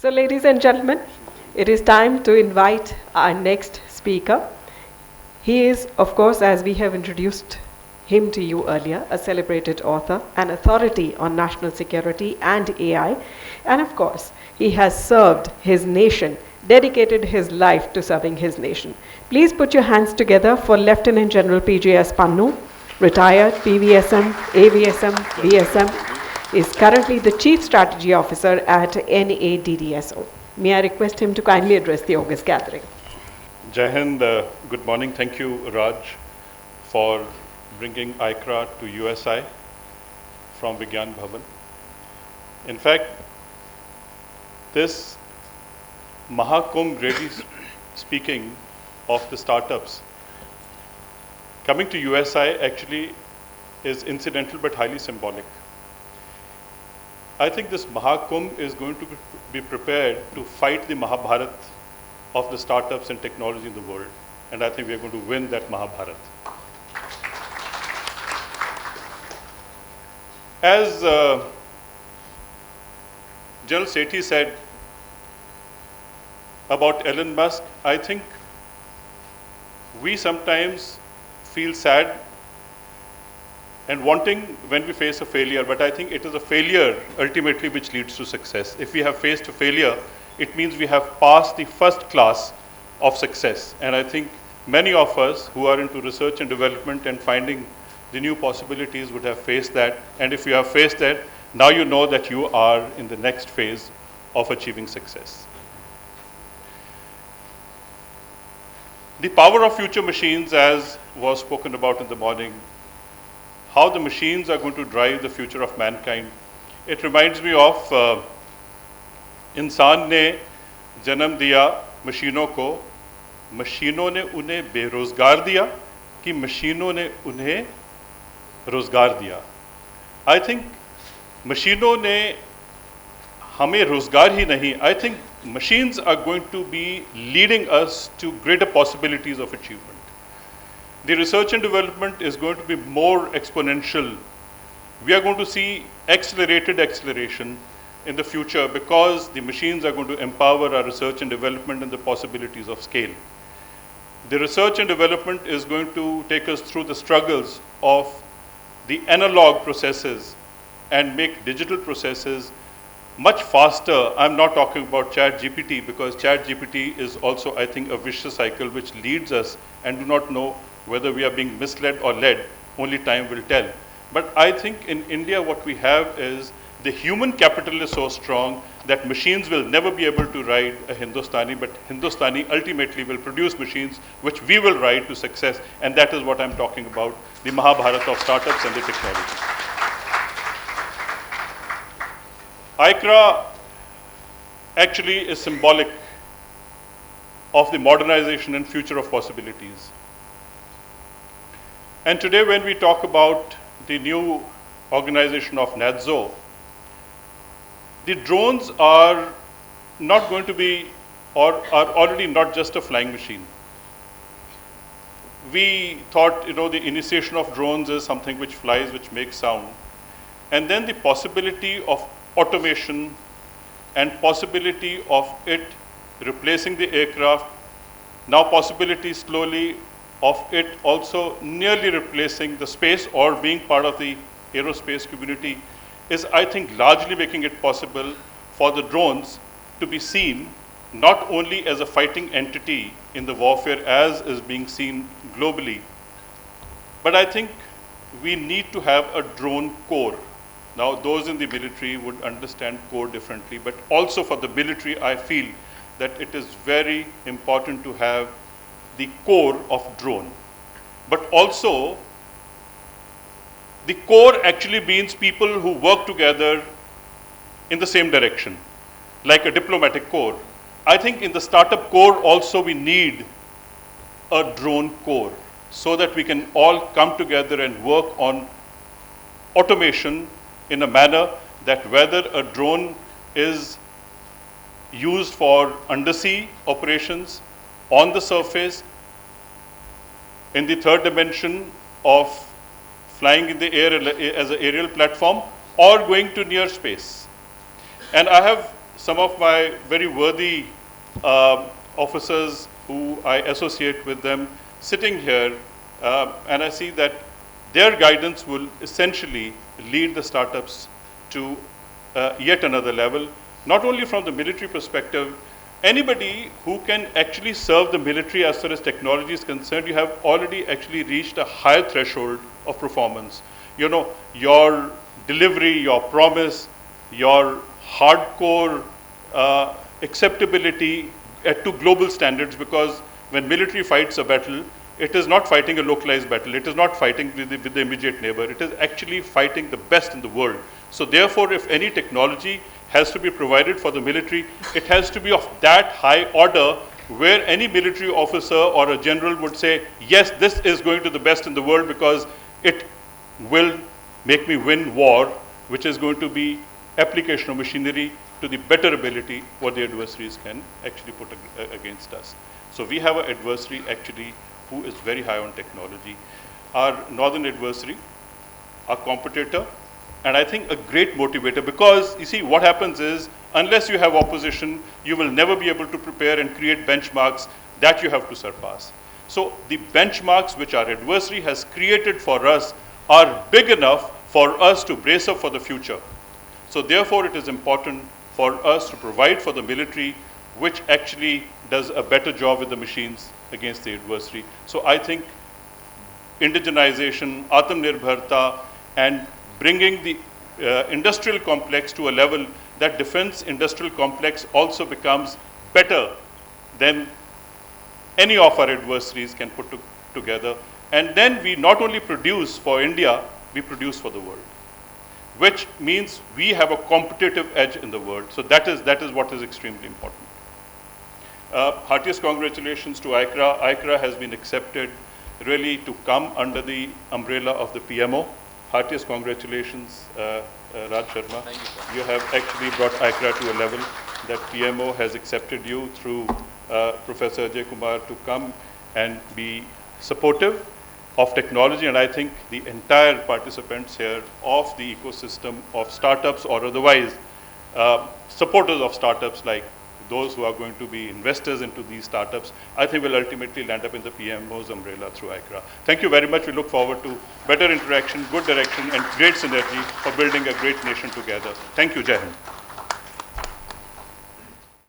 So, ladies and gentlemen, it is time to invite our next speaker. He is, of course, as we have introduced him to you earlier, a celebrated author, an authority on national security and AI, and of course, he has served his nation, dedicated his life to serving his nation. Please put your hands together for Lieutenant General PJS Pannu, retired PVSM, AVSM, BSM, is currently the Chief Strategy Officer at NADDSO. May I request him to kindly address the August gathering. Jai Hind, good morning. Thank you, Raj, for bringing ICRA to USI from Vigyan Bhavan. In fact, this Mahakumbh really speaking of the startups, coming to USI actually is incidental but highly symbolic. I think this Mahakumbh is going to be prepared to fight the Mahabharat of the startups and technology in the world. And I think we are going to win that Mahabharat. As General Sethi said about Elon Musk, I think we sometimes feel sad and wanting when we face a failure, but I think it is a failure ultimately which leads to success. If we have faced a failure, it means we have passed the first class of success. And I think many of us who are into research and development and finding the new possibilities would have faced that. And if you have faced that, now you know that you are in the next phase of achieving success. The power of future machines, as was spoken about in the morning, how the machines are going to drive the future of mankind. It reminds me of इंसान ने जन्म दिया मशीनों को, मशीनों ने उन्हें बेरोजगार दिया कि मशीनों ने उन्हें रोजगार दिया. I think मशीनों ने हमें रोजगार ही नहीं, I think machines are going to be leading us to greater possibilities of achievement. The research and development is going to be more exponential. We are going to see accelerated acceleration in the future because the machines are going to empower our research and development and the possibilities of scale. The research and development is going to take us through the struggles of the analog processes and make digital processes much faster. I'm not talking about ChatGPT because ChatGPT is also, I think, a vicious cycle which leads us and do not know whether we are being misled or led, only time will tell. But I think in India what we have is the human capital is so strong that machines will never be able to ride a Hindustani, but Hindustani ultimately will produce machines which we will ride to success, and that is what I'm talking about, the Mahabharat of startups and the technology. ICRA actually is symbolic of the modernization and future of possibilities. And today when we talk about the new organization of NADSO, the drones are not going to be, or are already not just a flying machine. We thought, the initiation of drones is something which flies, which makes sound. And then the possibility of automation and possibility of it replacing the aircraft, now possibility slowly of it also nearly replacing the space or being part of the aerospace community is, I think, largely making it possible for the drones to be seen not only as a fighting entity in the warfare as is being seen globally, but I think we need to have a drone core. Now, those in the military would understand core differently, but also for the military, I feel that it is very important to have the core of drone. But also, the core actually means people who work together in the same direction, like a diplomatic core. I think in the startup core also we need a drone core so that we can all come together and work on automation in a manner that whether a drone is used for undersea operations, on the surface, in the third dimension of flying in the air as an aerial platform, or going to near space. And I have some of my very worthy officers who I associate with them sitting here, and I see that their guidance will essentially lead the startups to yet another level, not only from the military perspective. Anybody who can actually serve the military as far as technology is concerned, you have already actually reached a higher threshold of performance. You know, your delivery, your promise, your hardcore acceptability to global standards, because when military fights a battle, it is not fighting a localized battle. It is not fighting with the immediate neighbor. It is actually fighting the best in the world. So therefore, if any technology has to be provided for the military, it has to be of that high order where any military officer or a general would say, yes, this is going to the best in the world because it will make me win war, which is going to be application of machinery to the better ability what the adversaries can actually put against us. So we have an adversary actually who is very high on technology. Our northern adversary, our competitor, and I think a great motivator, because you see what happens is, unless you have opposition, you will never be able to prepare and create benchmarks that you have to surpass. So the benchmarks which our adversary has created for us are big enough for us to brace up for the future. So therefore it is important for us to provide for the military which actually does a better job with the machines against the adversary. So I think indigenization, Atmanirbharta, and bringing the industrial complex to a level that defense industrial complex also becomes better than any of our adversaries can put together. And then we not only produce for India, we produce for the world, which means we have a competitive edge in the world. So that is what is extremely important. Heartiest congratulations to ICRA. ICRA has been accepted really to come under the umbrella of the PMO. Heartiest congratulations, Raj Sharma. Thank you, sir. You have actually brought ICRA to a level that PMO has accepted you through Professor Ajay Kumar to come and be supportive of technology. And I think the entire participants here of the ecosystem of startups or otherwise supporters of startups, like those who are going to be investors into these startups, I think will ultimately land up in the PMO's umbrella through ICRA. Thank you very much. We look forward to better interaction, good direction, and great synergy for building a great nation together. Thank you, Jai Hind.